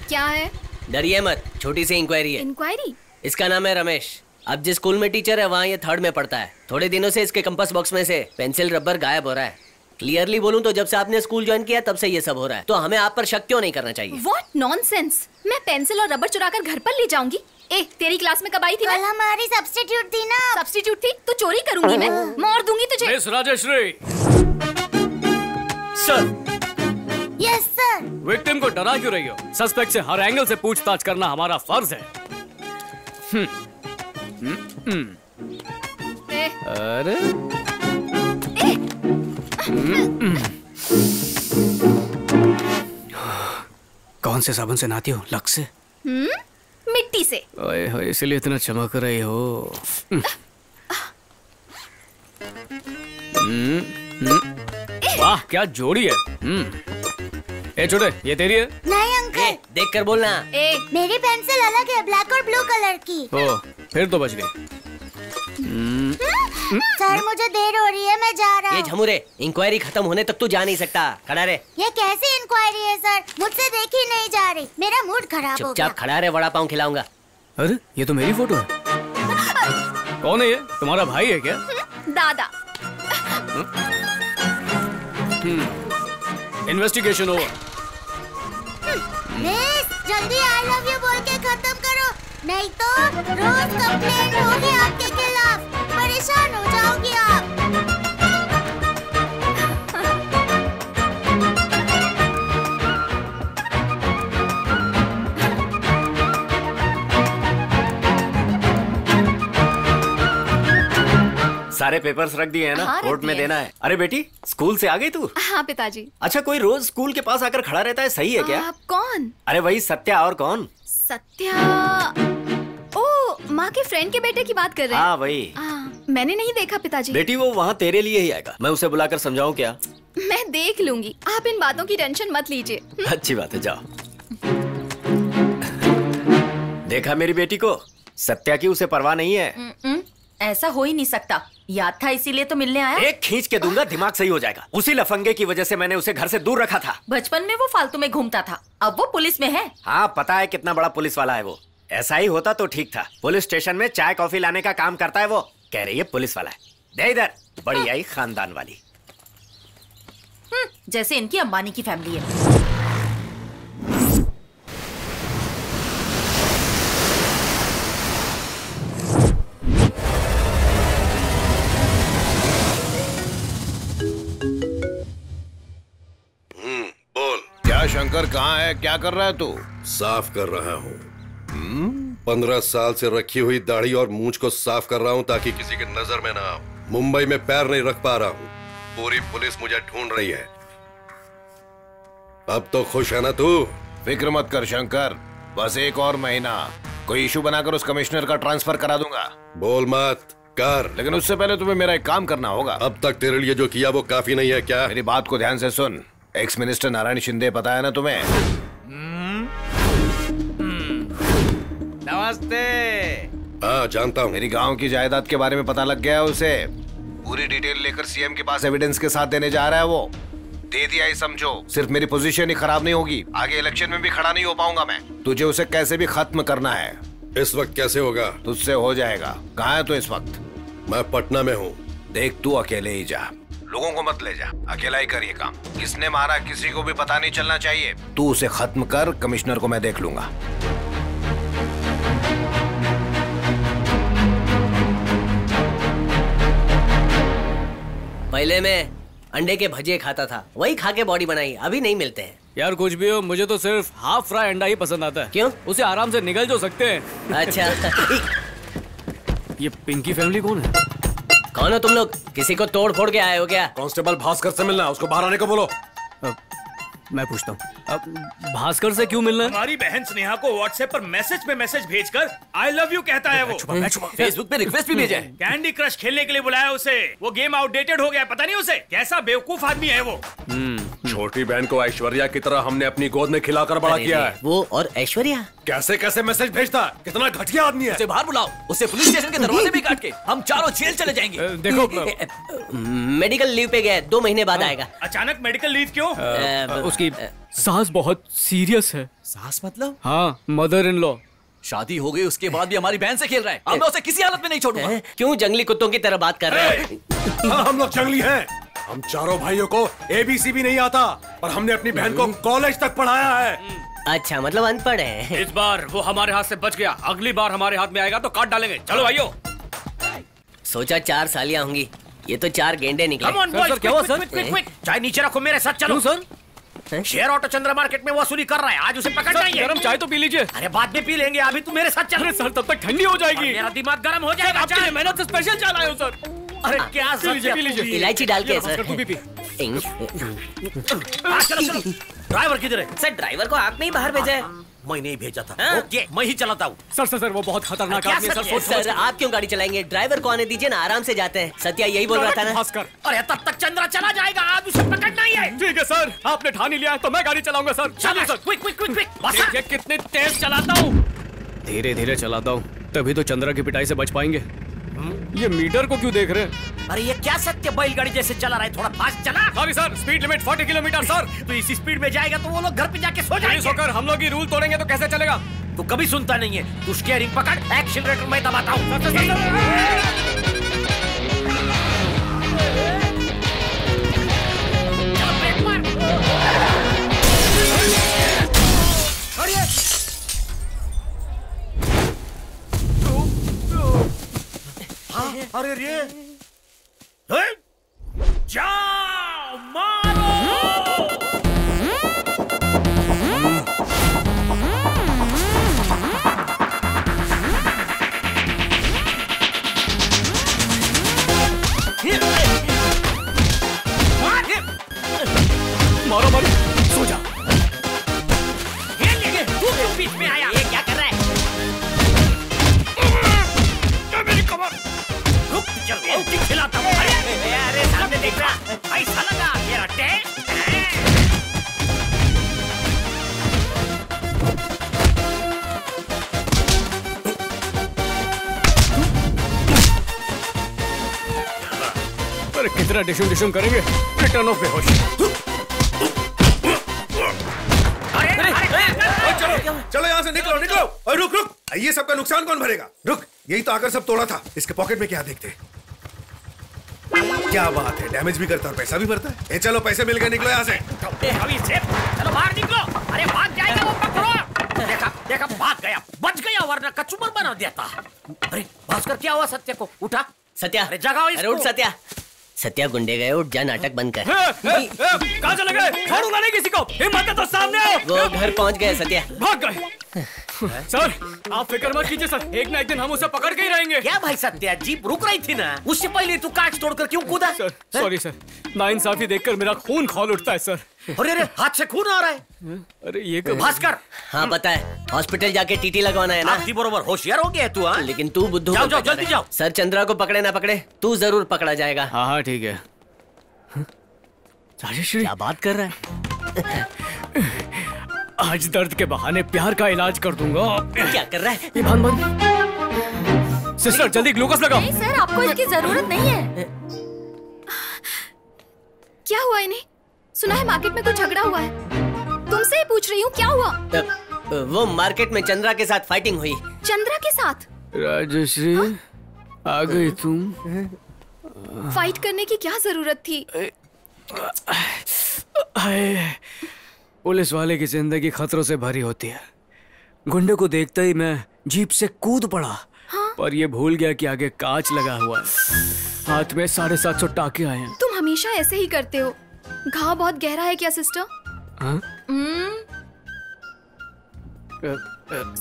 क्या है? डरिए मत, छोटी सी इंक्वायरी है। इंक्वायरी? इसका नाम है रमेश। अब जिस स्कूल में टीचर है वहाँ ये 3rd में पढ़ता है। थोड़े दिनों से इसके कंपास बॉक्स में से पेंसिल रबर गायब हो रहा है। क्लियरली बोलूं तो जब से आपने स्कूल ज्वाइन किया तब से ये सब हो रहा है। तो हमें आप पर शक क्यों नहीं करना चाहिए? What nonsense! मैं पेंसिल और रबर चुरा कर घर पर ले जाऊंगी? तेरी क्लास में कब आई थी? कल हमारी सब्स्टिट्यूट थी ना। सब्स्टिट्यूट थी तो चोरी करूंगी मैं, मार दूंगी तुझे। Miss Rajshree. Sir. Yes sir. Victim को डरा क्यों रही हो? सस्पेक्ट से हर एंगल से पूछताछ करना हमारा फर्ज है। अरे कौन से साबुन से नहाती हो? लक्स से? मिट्टी से। ओए होए, इसलिए इतना चमक रही हो। वाह क्या जोड़ी है। ए छोटे, ये तेरी है? नहीं अंकल। देख कर बोलना। मेरी पेंसिल अलग है, ब्लैक और ब्लू कलर की। ओ, फिर तो बच गई। सर मुझे देर हो रही है, मैं जा रहा हूँ। ये झमुरे, इंक्वायरी खत्म होने तक तू जा नहीं सकता। खड़ा रहे। ये कैसी इंक्वायरी है सर? मुझसे देखी नहीं जा रही, मेरा मूड खराब हो गया। चुपचाप खड़ा रहे, वड़ा पाव खिलाऊंगा। अरे ये तो मेरी फोटो है। कौन है ये? तुम्हारा भाई है क्या? दादा। Investigation over. मिस जल्दी आई लव यू बोल के खत्म करो, नहीं तो रोज कंप्लेंट होगी आपके खिलाफ। परेशान हो जाओगी आप। सारे पेपर्स रख दिए हैं ना? हाँ, कोर्ट में देना है। अरे बेटी, स्कूल से आ गई तू? हाँ पिताजी। अच्छा, कोई रोज स्कूल के पास आकर खड़ा रहता है, सही है क्या? आप कौन? अरे वही सत्या। और कौन? सत्या। ओ, माँ के फ्रेंड के बेटे की बात कर रहे हैं? हाँ वही। मैंने नहीं देखा पिताजी। बेटी वो वहाँ तेरे लिए ही आएगा। मैं उसे बुलाकर समझाऊं क्या? मैं देख लूंगी, आप इन बातों की टेंशन मत लीजिए। अच्छी बात है, जाओ। देखा मेरी बेटी को? सत्या की उसे परवाह नहीं है। ऐसा हो ही नहीं सकता, याद था इसीलिए तो मिलने आया। एक खींच के दूंगा, दिमाग सही हो जाएगा। उसी लफंगे की वजह से मैंने उसे घर से दूर रखा था। बचपन में वो फालतू में घूमता था, अब वो पुलिस में है। हाँ पता है कितना बड़ा पुलिस वाला है वो। ऐसा ही होता तो ठीक था। पुलिस स्टेशन में चाय कॉफी लाने का काम करता है वो। कह रही है पुलिस वाला है। दे इधर, बड़ी आई खानदान वाली। जैसे इनकी अंबानी की फैमिली है। बोल। क्या शंकर कहाँ है? क्या कर रहा है तू? साफ कर रहा हूँ। 15 साल से रखी हुई दाढ़ी और मूंछ को साफ कर रहा हूँ ताकि किसी की नजर में ना आऊं। मुंबई में पैर नहीं रख पा रहा हूँ, पूरी पुलिस मुझे ढूंढ रही है। अब तो खुश है ना तू? फिक्र मत कर शंकर, बस 1 और महीना, कोई इशू बनाकर उस कमिश्नर का ट्रांसफर करा दूंगा। बोल मत कर। लेकिन उससे पहले तुम्हें मेरा एक काम करना होगा। अब तक तेरे लिए जो किया वो काफी नहीं है क्या? मेरी बात को ध्यान से सुन। एक्स मिनिस्टर नारायण शिंदे पता है ना तुम्हें? नमस्ते। हाँ जानता हूँ। मेरी गांव की जायदाद के बारे में पता लग गया है उसे। पूरी डिटेल लेकर सीएम के पास एविडेंस के साथ देने जा रहा है वो। दे दिया ही समझो। सिर्फ मेरी पोजीशन ही खराब नहीं होगी, आगे इलेक्शन में भी खड़ा नहीं हो पाऊंगा मैं। तुझे उसे कैसे भी खत्म करना है। इस वक्त कैसे होगा? तुझसे हो जाएगा। कहाँ है तू इस वक्त? मैं पटना में हूँ। देख तू अकेले ही जा, लोगों को मत ले जा, अकेला ही कर ये काम। किसने मारा किसी को भी पता नहीं चलना चाहिए। तू उसे खत्म कर, कमिश्नर को मैं देख लूंगा। पहले मैं अंडे के भजिए खाता था, वही खा के बॉडी बनाई। अभी नहीं मिलते हैं। यार कुछ भी हो, मुझे तो सिर्फ हाफ फ्राई अंडा ही पसंद आता है। क्यों? उसे आराम से निगल जो सकते हैं। अच्छा। ये पिंकी फैमिली कौन है? कौन हो तुम लोग? किसी को तोड़ फोड़ के आए हो क्या? कांस्टेबल भास्कर से मिलना, उसको बाहर आने को बोलो। मैं पूछता हूँ, अब भास्कर से क्यों मिलना है? हमारी बहन स्नेहा को व्हाट्सएप पर मैसेज पे मैसेज भेजकर आई लव यू कहता है वो। फेसबुक पे रिक्वेस्ट भी भेजा है। कैंडी क्रश खेलने के लिए बुलाया उसे। वो गेम आउटडेटेड हो गया, पता नहीं उसे। कैसा बेवकूफ आदमी है वो। छोटी बहन को ऐश्वर्या की तरह हमने अपनी गोद में खिलाकर बड़ा किया है। वो और ऐश्वर्या कैसे कैसे मैसेज भेजता है, कितना घटिया आदमी है। उसे बाहर बुलाओ, उसे पुलिस स्टेशन के दरवाजे भी काट के हम चारों जेल चले जाएंगे। देखो मेडिकल लीव पे गया, 2 महीने बाद आएगा। अचानक मेडिकल लीव क्यों? उसकी सास बहुत सीरियस है। सास मतलब? हाँ, मदर इन लॉ। शादी हो गई उसके बाद भी हमारी बहन से खेल रहा है। अब मैं उसे किसी हालत में नहीं छोड़ूंगा। क्यों जंगली कुत्तों की तरह बात कर रहे हैं? हाँ, हम लोग जंगली हैं। हम चारों भाइयों को ABC भी नहीं आता और हमने अपनी बहन को कॉलेज तक पढ़ाया है। अच्छा, मतलब अनपढ़ है। इस बार वो हमारे हाथ से बच गया, अगली बार हमारे हाथ में आएगा तो काट डालेंगे। चलो भाइयों। सोचा 4 सालियां होंगी, ये तो 4 गेंडे निकले। Come on, boys, quick, चाय नीचे रखो, मेरे साथ चलो। Sir share auto Chandra market में वसूली कर रहा है, आज उसे पकड़ना ही है। गरम चाय तो पी लीजिए। अरे बाद में पी लेंगे, अभी तू मेरे साथ चल। अरे सर, तब तक ठंडी हो जाएगी। मेरा दिमाग गर्म हो जाएगा। आपके लिए मेहनत से स्पेशल चाय लाया हूं सर। अरे क्या पी लीजिए। इलायची डाल के सर। तू भी पी। चलो ड्राइवर किधर है? सर ड्राइवर को आपने ही बाहर भेजा है। मैं नहीं भेजा था। ओके, मैं ही चलाता हूँ। सर वो बहुत खतरनाक आदमी है सर। सर आप क्यों गाड़ी चलाएंगे? ड्राइवर को आने दीजिए ना, आराम से जाते हैं। सत्या यही बोल रहा था ना। भास्कर, अरे तब तक चंद्रा चला जाएगा, आज उसे पकड़ना ही है। ठीक है सर, आपने ठान ही लिया है तो मैं गाड़ी चलाऊंगा सर। चलिए सर। क्विक। देखिए कितने तेज चलाता हूँ। धीरे धीरे चलाता हूँ, तभी तो चंद्रा की पिटाई से बच पाएंगे। ये मीटर को क्यों देख रहे हैं? अरे ये क्या सत्य बैलगाड़ी जैसे चला रहा है, थोड़ा फास्ट चला। Sorry sir, speed limit 40 kilometre sir. तो इसी स्पीड में जाएगा तो वो लोग घर पे जाके सो जाएंगे। होकर हम लोग ही रूल तोड़ेंगे तो कैसे चलेगा? तू कभी सुनता नहीं है। तू स्टीयरिंग पकड़, एक्सीलरेटर मैं दबाता हूँ। अरे रे, जाओ मारो। मारो सो जा। ये तू क्यों बीच में आया? ये क्या कर रहा है? मेरी कमर रुक, चल खिलाता हूँ। अरे सामने देख रहा, ऐसा लगा मेरा टेस्ट। अरे कितना डिशुम करेंगे? रिटर्न ऑफ बेहोश। चलो यहाँ से निकलो। और रुक, ये सबका नुकसान कौन भरेगा? रुक, यही तो आकर सब तोड़ा था। इसके पॉकेट में क्या देखते? क्या बात है, डैमेज भी करता और पैसा भी भरता है। चलो पैसे मिल गए, निकलो यहाँ से। चलो बाहर निकलो। अरे भाग जाएगा वो, पकड़ो। देखा भाग गया, बच गया, वरना कचूमर बना देता। अरे भास्कर, क्या हुआ सत्य को? उठा सत्या। अरे जगाओ इसको। अरे उठ सत्या। सत्या गुंडे गए, उठ जा, नाटक बंद कर। कहाँ चले गए? छोड़ूंगा नहीं किसी को। हिम्मत है तो सामने आओ। वो घर पहुंच गए सत्या। भाग गए। सर आप फिक्र मत कीजिए सर, एक ना एक दिन हम उसे पकड़ के ही रहेंगे। क्या भाई सत्या, जीप रुक रही थी ना, उससे पहले तू कांच तोड़कर क्यों कूदा? सर सॉरी सर, नाइंसाफी देखकर मेरा खून खौल उठता है सर। अरे हाथ से खून आ रहा है। अरे ये भास्कर। हाँ पता है, हॉस्पिटल जाके टीटी लगवाना है ना। आपकी बरोबर होशियार हो गया तू। लेकिन तू बुद्धू। जाओ जल्दी जाओ। सर चंद्रा को पकड़े ना पकड़े, तू जरूर पकड़ा जाएगा। हाँ ठीक है। राजेश्री क्या बात कर रहा है? आज दर्द के बहाने प्यार का इलाज कर दूंगा। क्या कर रहा है? ये बंद। सिस्टर जल्दी ग्लूकोज लगाओ। नहीं सर, आपको इसकी जरूरत नहीं है। क्या हुआ इन्हें? सुना है मार्केट में कुछ झगड़ा हुआ है। तुमसे ही पूछ रही हूँ, क्या हुआ? वो मार्केट में चंद्रा के साथ फाइटिंग हुई। चंद्रा के साथ? राजेश्री आ गई तुम। फाइट करने की क्या जरूरत थी? पुलिस वाले की जिंदगी खतरों से भरी होती है। गुंडे को देखते ही मैं जीप से कूद पड़ा। हाँ? पर ये भूल गया कि आगे कांच लगा हुआ है। हाथ में 750 टाके आए हैं। तुम हमेशा ऐसे ही करते हो। घाव बहुत गहरा है क्या सिस्टर? हाँ?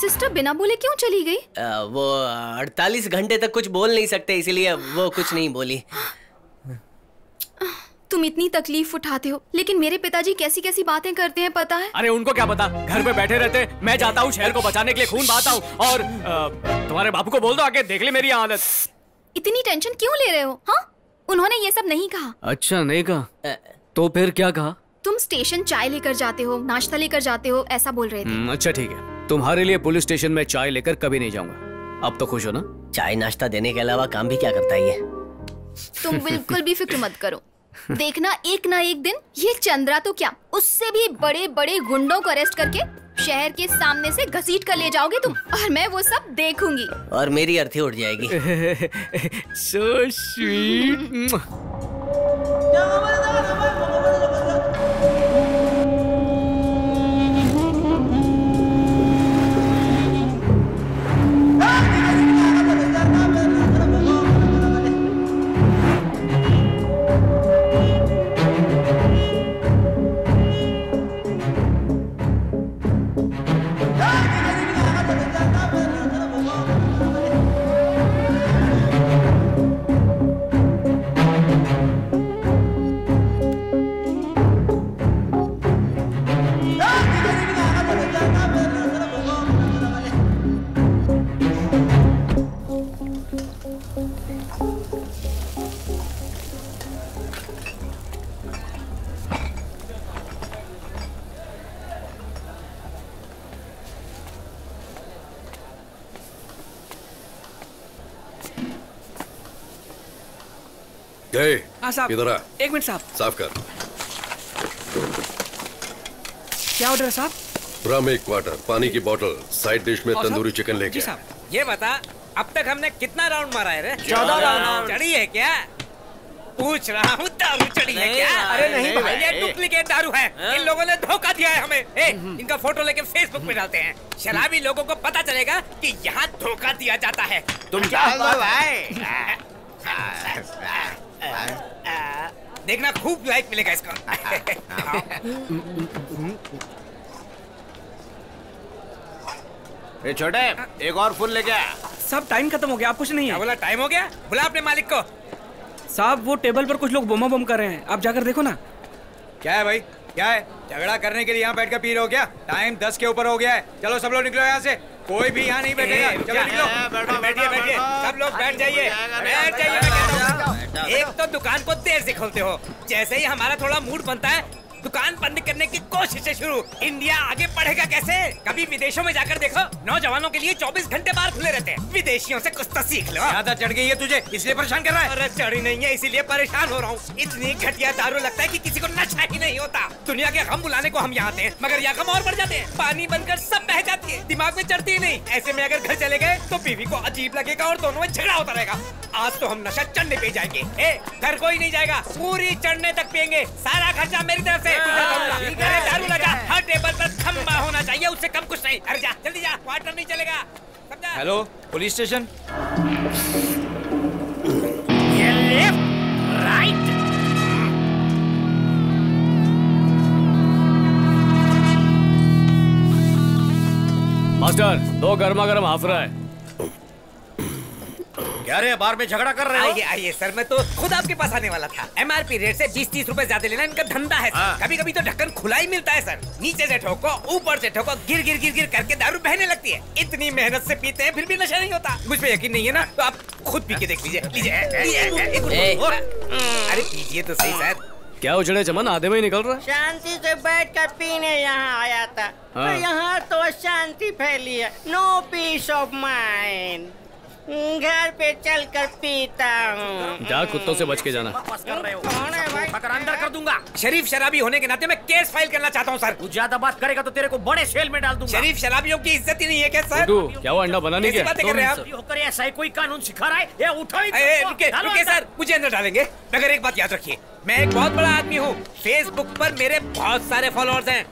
सिस्टर बिना बोले क्यों चली गई? वो 48 घंटे तक कुछ बोल नहीं सकते, इसीलिए वो कुछ नहीं बोली। तुम इतनी तकलीफ उठाते हो, लेकिन मेरे पिताजी कैसी कैसी बातें करते हैं पता है? अरे उनको क्या पता, घर पे बैठे रहते। मैं जाता हूँ शहर को बचाने के लिए, खून बहाता हूँ। और तुम्हारे बापू को बोल दो आके देख ले मेरी हालत। इतनी टेंशन क्यों ले रहे हो? हाँ, उन्होंने ये सब नहीं कहा। अच्छा नहीं कहा? तो फिर क्या कहा? तुम स्टेशन चाय लेकर जाते हो, नाश्ता लेकर जाते हो, ऐसा बोल रहे थे। अच्छा ठीक है, तुम्हारे लिए पुलिस स्टेशन में चाय लेकर कभी नहीं जाऊंगा। अब तो खुश हो ना? चाय नाश्ता देने के अलावा काम भी क्या करता है ये? तुम बिल्कुल भी फिक्र मत करो, देखना एक ना एक दिन ये चंद्रा तो क्या, उससे भी बड़े बड़े गुंडों को अरेस्ट करके शहर के सामने से घसीट कर ले जाओगे तुम, और मैं वो सब देखूंगी। और मेरी अर्थी उड़ जाएगी। So sweet. इधर आ। एक मिनट साहब। साफ कर। क्या ऑर्डर है साहब? रम 1 क्वार्टर, पानी की बोतल, साइड डिश में तंदूरी चिकन लेके। ये बता, अब तक हमने कितना राउंड मारा है रे? 14 राउंड। चढ़ी है क्या? पूछ रहा हूँ, दारू चढ़ी है क्या? अरे नहीं भाई, ये डुप्लीकेट दारू है। इन लोगों ने धोखा दिया है हमें। इनका फोटो लेके फेसबुक पे डालते हैं, शराबी लोगों को पता चलेगा कि यहाँ धोखा दिया जाता है। तुम डाल दो भाई। देखना खूब लाइक मिलेगा इसका। ए छोटे, एक और फुल लेके आ। साहब टाइम खत्म हो गया, आप कुछ नहीं है। बोला टाइम हो गया? बुला अपने मालिक को। साहब वो टेबल पर कुछ लोग बोमा बम कर रहे हैं, आप जाकर देखो ना। क्या है भाई, क्या है? झगड़ा करने के लिए यहाँ बैठ कर पी रहे हो क्या? टाइम 10 के ऊपर हो गया है। चलो सब लोग निकलो यहाँ से, कोई भी यहाँ नहीं बैठेगा। चलो निकलो। बैठिए बैठिए, सब लोग बैठ जाइए, बैठ जाइए। मैं कहता हूँ, एक तो दुकान को देर से खोलते हो, जैसे ही हमारा थोड़ा मूड बनता है दुकान बंद करने की कोशिशें शुरू। इंडिया आगे बढ़ेगा कैसे? कभी विदेशों में जाकर देखो, नौजवानों के लिए 24 घंटे बाहर खुले रहते हैं। विदेशियों से कुछ तो सीख लो। ज्यादा चढ़ गई है तुझे, इसलिए परेशान कर रहा है। अरे चढ़ी नहीं है, इसीलिए परेशान हो रहा हूँ। इतनी घटिया दारू लगता है कि किसी को नशा ही नहीं होता। दुनिया के गम बुलाने को हम यहाँ आते हैं, मगर यहाँ गम और बढ़ जाते हैं। पानी बनकर सब बह जाती है, दिमाग में चढ़ती ही नहीं। ऐसे में अगर घर चले गए तो बीवी को अजीब लगेगा और दोनों में झगड़ा होता रहेगा। आज तो हम नशा चढ़ने पे जाएंगे। घर कोई नहीं जाएगा, पूरी चढ़ने तक पियेंगे। सारा खर्चा मेरी तरफ से। अरे दारू लगा, हर टेबल पर खंबा होना चाहिए, उससे कम कुछ नहीं। अरे जा जल्दी जा, क्वार्टर नहीं चलेगा। समझा? Hello police station. ये लेफ्ट राइट। मास्टर, 2 गर्मा गर्म हाफ रहा है। क्या रे, बार में झगड़ा कर रहे हो? आइए आइए सर, मैं तो खुद आपके पास आने वाला था। MRP रेट से 20-30 रुपए ज्यादा लेना इनका धंधा है सर। कभी कभी तो ढक्कन खुला ही मिलता है सर। नीचे से ठोको, ऊपर से ठोको, गिर गिर गिर गिर करके दारू बहने लगती है। इतनी मेहनत से पीते हैं फिर भी नशा नहीं होता। मुझ पे यकीन नहीं है ना, तो आप खुद पी के देख लीजिए। अरे पीजिए तो सही सर। क्या उछड़े चमन, आधे में ही निकल रहा है। शांति से बैठकर पीने यहाँ आया था, तो यहाँ तो अशांति फैली है। No peace of mind. घर पे चल कर पीता हूँ। जा, कुत्तों से बच के जाना। अंदर कर दूंगा। शरीफ शराबी होने के नाते मैं केस फाइल करना चाहता हूँ सर। तू ज्यादा बात करेगा तो तेरे को बड़े सेल में डाल दूंगा। शरीफ शराबियों की इज्जत ही नहीं है क्या सर? क्या वो अंडा बनाने की बातें कर रहे हैं आप? ऐसा ही कोई कानून सिखा रहा है? ये उठो रुके सर, मुझे अंदर डालेंगे। मगर एक बात याद रखिए, मैं एक बहुत बड़ा आदमी हूँ। फेसबुक पर मेरे बहुत सारे फॉलोअर्स हैं।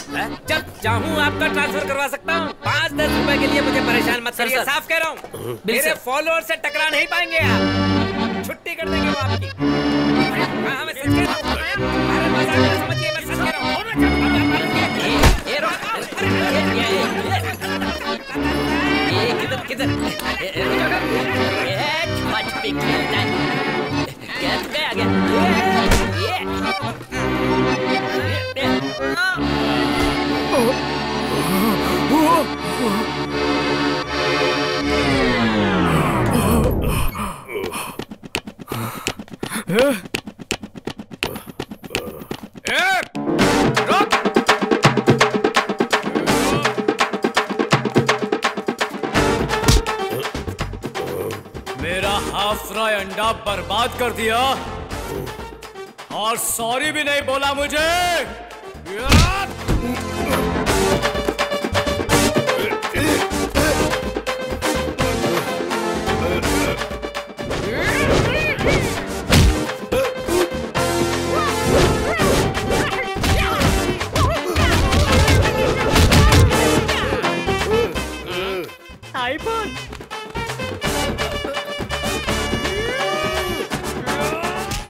जब चाहूँ आपका ट्रांसफर करवा सकता हूँ। 5-10 रुपए के लिए मुझे परेशान मत करिए, साफ कह रहा हूँ। मेरे फॉलोअर से टकरा नहीं पाएंगे आप, छुट्टी कर देंगे वो आपकी। हमें सच कह रहा हूँ, समझिए, मैं सच कह रहा हूँ। किधर सारा अंडा बर्बाद कर दिया और सॉरी भी नहीं बोला मुझे। आईफोन